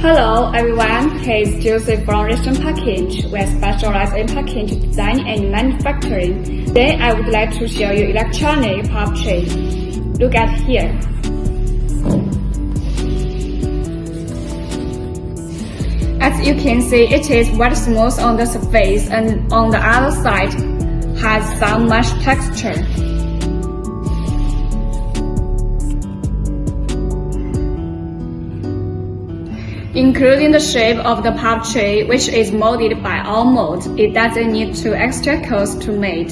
Hello everyone, here's Joseph from Restaurant Package. We specialize in package design and manufacturing. Today I would like to show you electronic pulp tray. Look at here. As you can see, it is very smooth on the surface and on the other side has some mesh texture. Including the shape of the pulp tray, which is molded by our mold, it doesn't need two extra coats to made.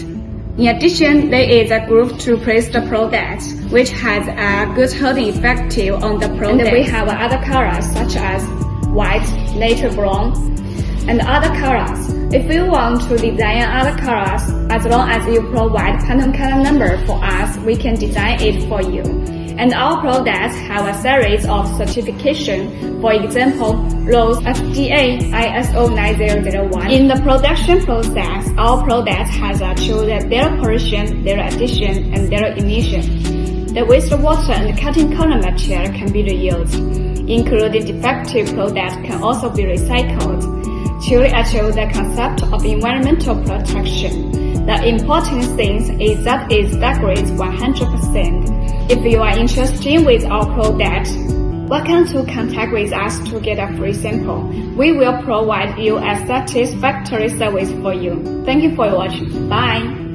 In addition, there is a groove to place the product, which has a good holding effect on the product. And we have other colors such as white, natural brown, and other colors. If you want to design other colors, as long as you provide Pantone color number for us, we can design it for you. And our products have a series of certification, for example, ROSE, FDA, ISO 9001. In the production process, our products has achieved zero pollution, zero addition, and zero emission. The wastewater and cutting corner material can be reused, including defective products can also be recycled, to achieve the concept of environmental protection. The important thing is that it degrades 100%. If you are interested with our product, welcome to contact with us to get a free sample. We will provide you a satisfactory service for you. Thank you for watching. Bye.